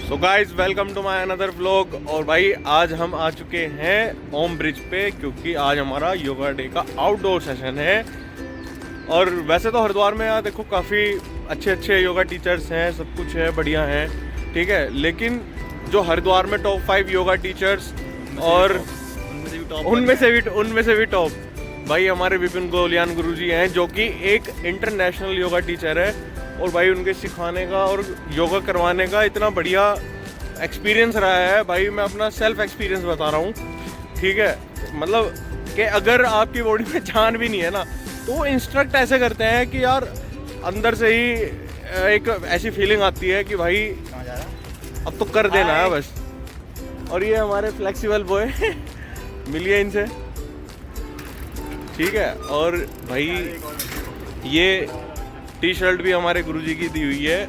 So guys welcome to my another vlog. और भाई आज हम आ चुके हैं ओम ब्रिज पे क्योंकि आज हमारा योगा डे का आउटडोर सेशन है। और वैसे तो हरिद्वार में यार देखो काफ़ी अच्छे अच्छे योगा टीचर्स हैं, सब कुछ है, बढ़िया है, ठीक है। लेकिन जो हरिद्वार में टॉप 5 योगा टीचर्स और उनमें से भी टॉप भाई हमारे विपिन गोलियान गुरुजी हैं, जो कि एक इंटरनेशनल योगा टीचर है। और भाई उनके सिखाने का और योगा करवाने का इतना बढ़िया एक्सपीरियंस रहा है भाई। मैं अपना सेल्फ एक्सपीरियंस बता रहा हूँ, ठीक है। मतलब कि अगर आपकी बॉडी में जान भी नहीं है ना, तो वो इंस्ट्रक्ट ऐसे करते हैं कि यार अंदर से ही एक ऐसी फीलिंग आती है कि भाई अब तो कर देना है बस। और ये हमारे फ्लेक्सिबल बॉय मिलिए इनसे, ठीक है। और भाई ये टी शर्ट भी हमारे गुरुजी की दी हुई है,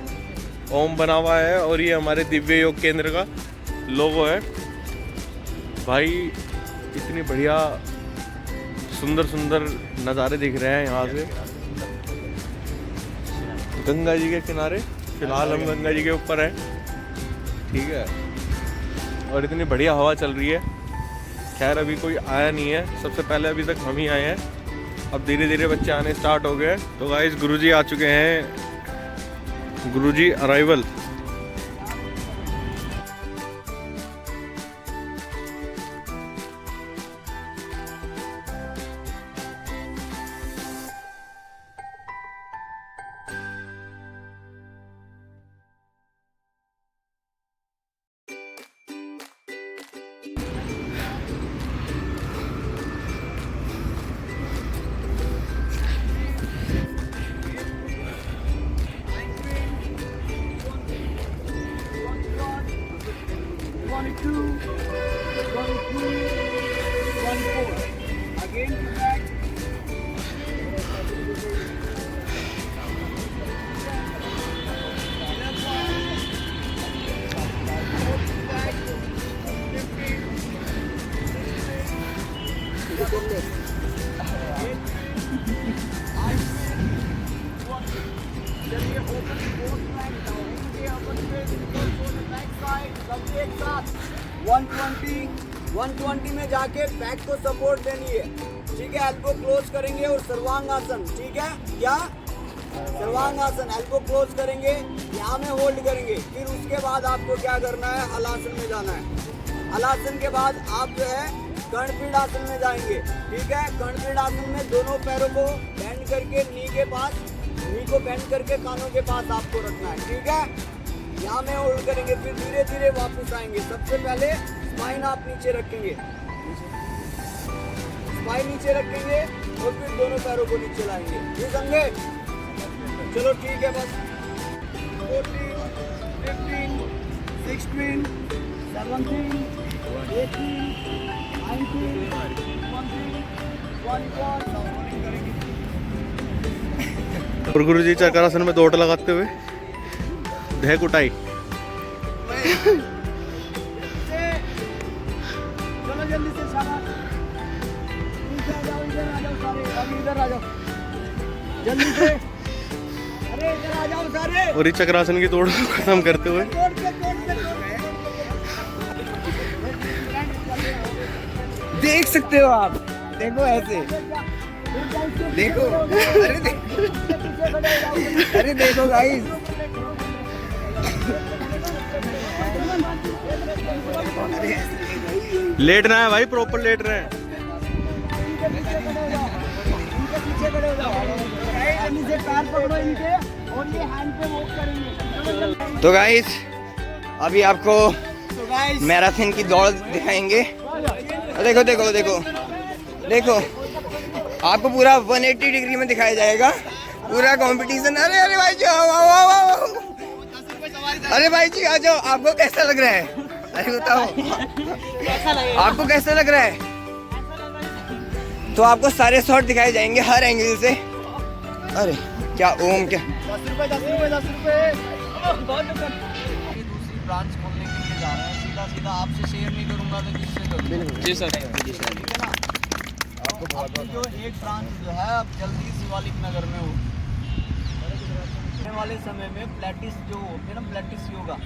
ओम बना हुआ है, और ये हमारे दिव्य योग केंद्र का लोगो है। भाई इतनी बढ़िया सुंदर सुंदर नज़ारे दिख रहे हैं यहाँ से गंगा जी के किनारे। फिलहाल हम गंगा जी के ऊपर हैं, ठीक है। और इतनी बढ़िया हवा चल रही है। खैर अभी कोई आया नहीं है, सबसे पहले अभी तक हम ही आए हैं। अब धीरे धीरे बच्चे आने स्टार्ट हो गए। तो गाइस गुरुजी आ चुके हैं, गुरुजी अराइवल। एक साथ 120 में जाके बैक को सपोर्ट देनी है, ठीक है। एल्बो क्लोज करेंगे और सर्वांग आसन, ठीक है। क्या सर्वांग आसन, एल्बो क्लोज करेंगे, यहाँ में होल्ड करेंगे। फिर उसके बाद आपको क्या करना है, हलासन में जाना है। हलासन के बाद आप जो है कर्णपीठ आसन में जाएंगे, ठीक है। कर्णपीठ आसन में दोनों पैरों को बेंड करके नी के पास, नी को बेंड करके कानों के पास आपको रखना है, ठीक है। यहाँ में होल्ड करेंगे, फिर धीरे धीरे वापस आएंगे। सबसे पहले स्पाइन आप नीचे रखेंगे, स्पाइन नीचे रखेंगे और फिर दोनों पैरों को नीचे लाएंगे। ये समझे? चलो ठीक है। बस 14, 15, 16, 17, 18, 19, 20, 21 करेंगे। और गुरुजी चक्रासन में दौड़ लगाते हुए धै कुटाई। चलो जल्दी से शाबाश, इधर आ जाओ जल्दी से। अरे इधर आ जाओ सारे। और इस चक्रासन की दौड़ को खत्म करते हुए देख सकते हो आप, देखो ऐसे देखो। अरे देखो गाइस, लेटना है भाई, प्रॉपर लेट रहे हैं। तो गाइस अभी आपको मैराथन की दौड़ दिखाएंगे। देखो देखो देखो देखो, आपको पूरा 180 डिग्री में दिखाया जाएगा पूरा कंपटीशन। अरे अरे भाई जी आओ आओ आओ आओ। अरे भाई जी आ जाओ। आपको कैसा लग रहा है? अरे बताओ आपको कैसा लग रहा है? तो आपको सारे शॉट दिखाए जाएंगे हर एंगल से। अरे क्या ओम, क्या 10 रुपए 10 रुपए 10 रुपए। दूसरी ब्रांच खोलने के लिए जा रहे हैं। सीधा सीधा आपसे शेयर नहीं करूंगा तो किससे करूंगा? जी सर, आपको जो एक ब्रांच जो है अब जल्दी शिवालिक नगर में हो। आने वाले समय में प्लेटिस जो होते हैं ना, प्लेटिस योगा,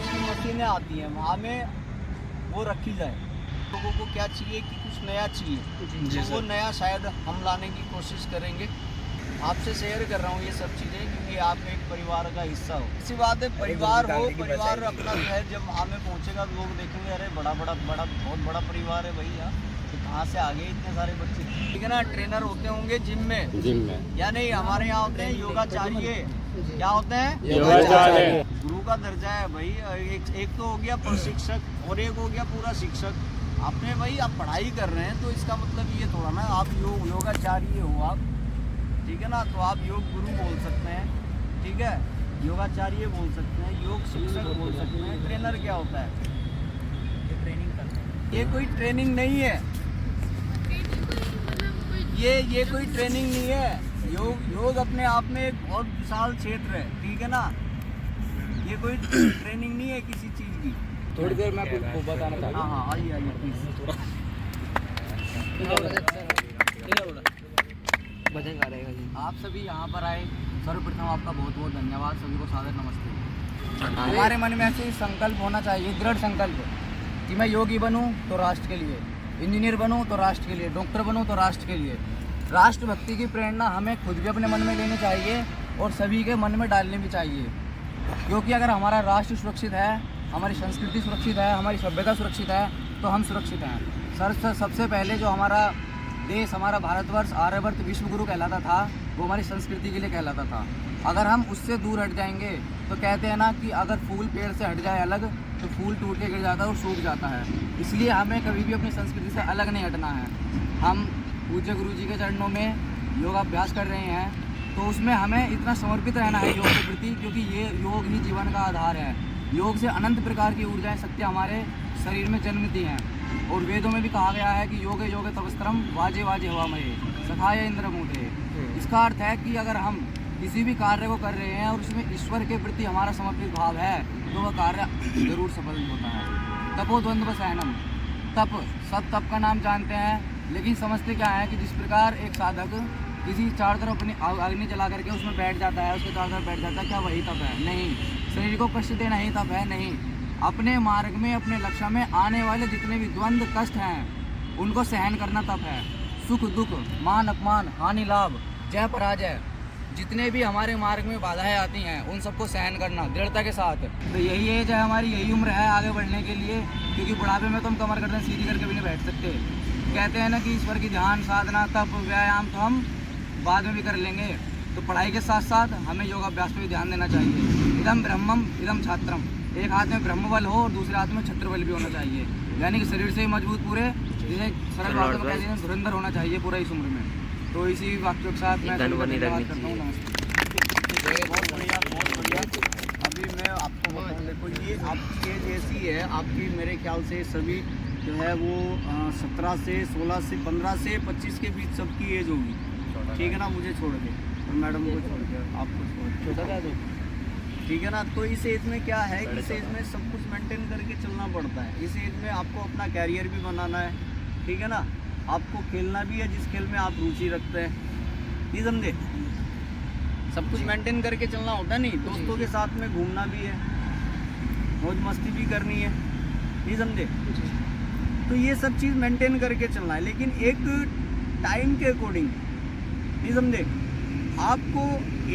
की मशीनें आती हैं वहाँ में वो रखी जाए। लोगों को क्या चाहिए कि कुछ नया चाहिए, तो वो नया शायद हम लाने की कोशिश करेंगे। आपसे शेयर कर रहा हूँ ये सब चीज़ें क्योंकि आप एक परिवार का हिस्सा हो। इसी बात है, परिवार हो, परिवार अपना जो है जब हमें पहुँचेगा तो लोग देखेंगे अरे बड़ा बहुत बड़ा परिवार है भैया, तो कहाँ से आ गए इतने सारे बच्चे। ठीक है ना, ट्रेनर होते होंगे जिम में या नहीं, हमारे यहाँ होते हैं योगाचार्य। क्या होते हैं? योगाचार्य। गुरु का दर्जा है भाई। एक तो हो गया प्रशिक्षक और एक हो गया पूरा शिक्षक। आपने भाई आप पढ़ाई कर रहे हैं तो इसका मतलब ये थोड़ा ना आप योगाचार्य हो आप, ठीक है ना, तो आप योग गुरु बोल सकते हैं, ठीक है, योगाचार्य बोल सकते हैं, योग शिक्षक बोल सकते हैं। ट्रेनर क्या होता है? ये ट्रेनिंग करते हैं। ये कोई ट्रेनिंग नहीं है, ये कोई ट्रेनिंग नहीं है। योग अपने आप में एक बहुत विशाल क्षेत्र है, ठीक है ना, ये कोई ट्रेनिंग नहीं है किसी चीज़ की। थोड़ी देर में आपको बताना चाहता हूँ। हाँ आइए प्लीज। आप सभी यहाँ पर आए, सर्वप्रथम आपका बहुत बहुत धन्यवाद। सभी को सादर नमस्ते। हमारे मन में ऐसे संकल्प होना चाहिए, दृढ़ संकल्प कि मैं योगी बनूँ तो राष्ट्र के लिए, इंजीनियर बनूँ तो राष्ट्र के लिए, डॉक्टर बनूँ तो राष्ट्र के लिए। राष्ट्रभक्ति की प्रेरणा हमें खुद भी अपने मन में लेनी चाहिए और सभी के मन में डालनी भी चाहिए, क्योंकि अगर हमारा राष्ट्र सुरक्षित है, हमारी संस्कृति सुरक्षित है, हमारी सभ्यता सुरक्षित है तो हम सुरक्षित हैं। सबसे पहले जो हमारा देश, हमारा भारतवर्ष, आर्यवर्त विश्व गुरु कहलाता था, वो हमारी संस्कृति के लिए कहलाता था। अगर हम उससे दूर हट जाएंगे तो कहते हैं ना कि अगर फूल पेड़ से हट जाए अलग तो फूल टूट के गिर जाता है और सूख जाता है। इसलिए हमें कभी भी अपनी संस्कृति से अलग नहीं हटना है। हम पूज्य गुरु जी के चरणों में योगाभ्यास कर रहे हैं तो उसमें हमें इतना समर्पित रहना है योग के प्रति, क्योंकि ये योग ही जीवन का आधार है। योग से अनंत प्रकार की ऊर्जाएं शक्ति हमारे शरीर में जन्मती हैं और वेदों में भी कहा गया है कि योगे योगे तपस्त्रम वाजे वाजे हवामहे सखाय इंद्रमूढ़े। इसका अर्थ है कि अगर हम किसी भी कार्य को कर रहे हैं और उसमें ईश्वर के प्रति हमारा समर्पित भाव है तो वह कार्य जरूर सफल होता है। तपोद्वंद्व सैनम, तप, सब तप का नाम जानते हैं, लेकिन समझते क्या है कि जिस प्रकार एक साधक किसी चारों तरफ अपनी अग्नि जला करके उसमें बैठ जाता है, उसके चारों तरफ बैठ जाता है, क्या वही तप है? नहीं। शरीर को कष्ट देना ही तप है? नहीं। अपने मार्ग में, अपने लक्ष्य में आने वाले जितने भी द्वंद्व कष्ट हैं उनको सहन करना तप है। सुख दुख, मान अपमान, हानि लाभ, जय पराजय, जितने भी हमारे मार्ग में बाधाएं आती हैं उन सबको सहन करना दृढ़ता के साथ। तो यही एज है हमारी, यही उम्र है आगे बढ़ने के लिए, क्योंकि बुढ़ापे में तो हम कमर गर्दन सीधी करके भी नहीं बैठ सकते। कहते हैं ना कि ईश्वर की ध्यान, साधना, तप, व्यायाम तो हम बाद में भी कर लेंगे। तो पढ़ाई के साथ साथ हमें योगाभ्यास पर भी ध्यान देना चाहिए। इदम ब्रह्मम इदम छात्रम, एक हाथ में ब्रह्म बल हो और दूसरे हाथ में छत्र बल भी होना चाहिए, यानी कि शरीर से ही मजबूत पूरे, जिसे सरल बातों में कहते हैं धुरंधर होना चाहिए पूरा इस उम्र में। तो इसी वाक्यों के साथ मैं धन्यवाद करता हूँ। नमस्ते। बहुत बढ़िया। अभी मैं आपको बताऊँ, देखो ये आपकी एज ऐसी है, आपकी मेरे ख्याल से सभी जो है वो 17 से 16 से 15 से 25 के बीच सबकी एज होगी, ठीक है ना, मुझे छोड़ के और मैडम को छोड़ के आपको छोड़ के, ठीक है ना। तो इस एज में क्या है, इस एज में सब कुछ मेंटेन करके चलना पड़ता है। इस एज में आपको अपना कैरियर भी बनाना है, ठीक है ना, आपको खेलना भी है जिस खेल में आप रुचि रखते हैं, नहीं समझे, सब कुछ मेंटेन करके चलना होता है। नहीं, दोस्तों के साथ में घूमना भी है, मौज मस्ती भी करनी है, नहीं समझे, तो ये सब चीज़ मेंटेन करके चलना है, लेकिन एक टाइम के अकॉर्डिंग, नहीं समझे। आपको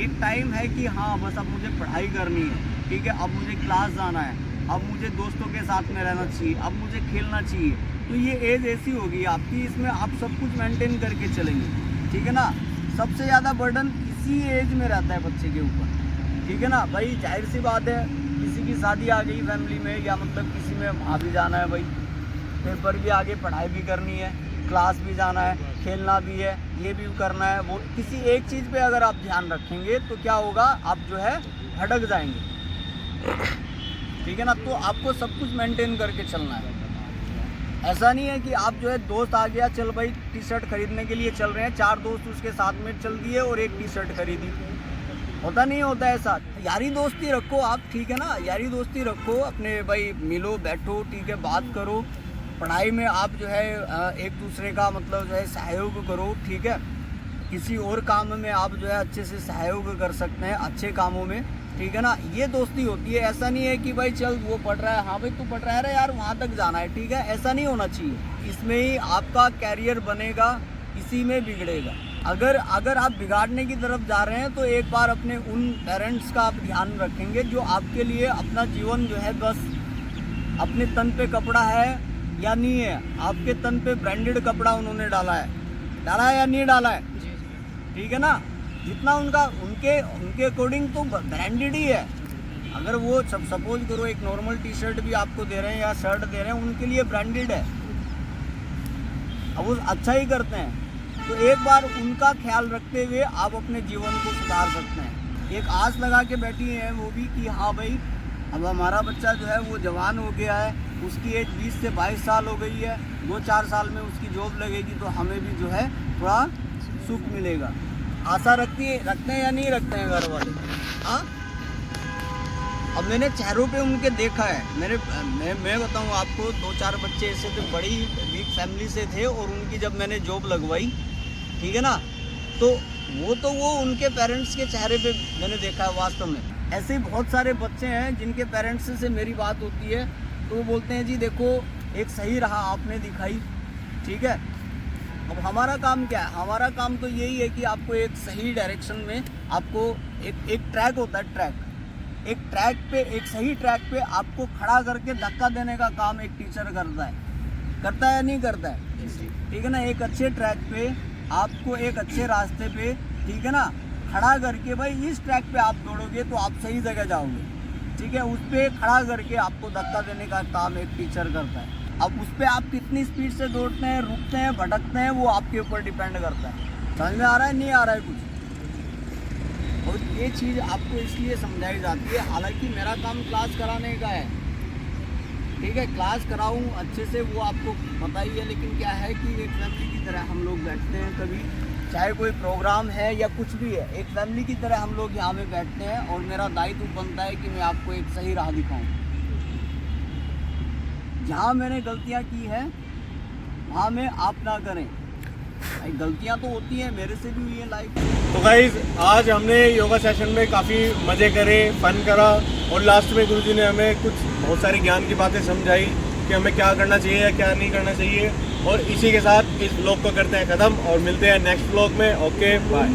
एक टाइम है कि हाँ बस अब मुझे पढ़ाई करनी है, ठीक है, अब मुझे क्लास जाना है, अब मुझे दोस्तों के साथ में रहना चाहिए, अब मुझे खेलना चाहिए। तो ये एज ऐसी होगी आपकी, इसमें आप सब कुछ मेंटेन करके चलेंगे, ठीक है ना। सबसे ज़्यादा बर्डन इसी एज में रहता है बच्चे के ऊपर, ठीक है ना। भाई जाहिर सी बात है, किसी की शादी आ गई फैमिली में, या मतलब किसी में वहाँ भी जाना है, भाई पेपर भी आगे, पढ़ाई भी करनी है, क्लास भी जाना है, खेलना भी है, ये भी करना है, वो किसी एक चीज़ पे अगर आप ध्यान रखेंगे तो क्या होगा, आप जो है भटक जाएंगे, ठीक है ना। तो आपको सब कुछ मेंटेन करके चलना है। ऐसा नहीं है कि आप जो है दोस्त आ गया, चल भाई टी शर्ट खरीदने के लिए चल रहे हैं, 4 दोस्त उसके साथ में चल दिए और एक टी शर्ट खरीदी, होता नहीं होता ऐसा। यारी दोस्ती रखो आप, ठीक है ना, यारी दोस्ती रखो, अपने भाई मिलो बैठो, ठीक है, बात करो, पढ़ाई में आप जो है एक दूसरे का मतलब जो है सहयोग करो, ठीक है। किसी और काम में आप जो है अच्छे से सहयोग कर सकते हैं, अच्छे कामों में, ठीक है ना, ये दोस्ती होती है। ऐसा नहीं है कि भाई चल वो पढ़ रहा है, हाँ भाई तू पढ़ रहा है, अरे यार वहाँ तक जाना है, ठीक है, ऐसा नहीं होना चाहिए। इसमें ही आपका कैरियर बनेगा, इसी में बिगड़ेगा। अगर आप बिगाड़ने की तरफ जा रहे हैं तो एक बार अपने उन पेरेंट्स का आप ध्यान रखेंगे जो आपके लिए अपना जीवन जो है बस अपने तन पे कपड़ा है या नहीं है, आपके तन पे ब्रांडेड कपड़ा उन्होंने डाला है या नहीं डाला है, ठीक है ना। जितना उनके अकॉर्डिंग तो ब्रांडेड ही है। अगर वो सपोज करो एक नॉर्मल टी शर्ट भी आपको दे रहे हैं या शर्ट दे रहे हैं, उनके लिए ब्रांडेड है, अब वो अच्छा ही करते हैं। तो एक बार उनका ख्याल रखते हुए आप अपने जीवन को सुधार सकते हैं। एक आस लगा के बैठी है वो भी कि हाँ भाई अब हमारा बच्चा जो है वो जवान हो गया है, उसकी एज 20 से 22 साल हो गई है, 2-4 साल में उसकी जॉब लगेगी तो हमें भी जो है थोड़ा सुख मिलेगा। आशा रखते हैं या नहीं रखते हैं घर वाले? हाँ, अब मैंने चेहरों पे उनके देखा है। मैं बताऊँ आपको, 2-4 बच्चे ऐसे थे, बड़ी वीक फैमिली से थे, और उनकी जब मैंने जॉब लगवाई, ठीक है ना, तो वो उनके पेरेंट्स के चेहरे पे मैंने देखा है वास्तव में। ऐसे ही बहुत सारे बच्चे हैं जिनके पेरेंट्स से मेरी बात होती है तो वो बोलते हैं जी देखो एक सही राह आपने दिखाई, ठीक है। अब हमारा काम क्या है? हमारा काम तो यही है कि आपको एक सही डायरेक्शन में, आपको एक ट्रैक होता है, एक सही ट्रैक पे आपको खड़ा करके धक्का देने का काम एक टीचर करता है या नहीं करता है, ठीक है ना। एक अच्छे ट्रैक पे आपको, एक अच्छे रास्ते पे, ठीक है ना, खड़ा करके भाई इस ट्रैक पे आप दौड़ोगे तो आप सही जगह जाओगे, ठीक है। उस पर खड़ा करके आपको धक्का देने का काम एक टीचर करता है। अब उस पर आप कितनी स्पीड से दौड़ते हैं, रुकते हैं, भटकते हैं, वो आपके ऊपर डिपेंड करता है। समझ में आ रहा है, नहीं आ रहा है कुछ? और ये चीज़ आपको इसलिए समझाई जाती है, हालांकि मेरा काम क्लास कराने का है, ठीक है, क्लास कराऊं अच्छे से वो आपको पता ही है, लेकिन क्या है कि एक फैमिली की तरह हम लोग बैठते हैं, कभी चाहे कोई प्रोग्राम है या कुछ भी है, एक फैमिली की तरह हम लोग यहाँ पे बैठते हैं, और मेरा दायित्व बनता है कि मैं आपको एक सही राह दिखाऊं। जहाँ मैंने गलतियाँ की है वहाँ में आप ना करें। गलतियाँ तो होती हैं, मेरे से भी हुई है लाइफ। तो गाइज आज हमने योगा सेशन में काफ़ी मज़े करे, फन करा, और लास्ट में गुरुजी ने हमें कुछ बहुत सारी ज्ञान की बातें समझाई कि हमें क्या करना चाहिए या क्या नहीं करना चाहिए। और इसी के साथ इस व्लॉग को करते हैं ख़त्म और मिलते हैं नेक्स्ट व्लॉग में। Okay bye.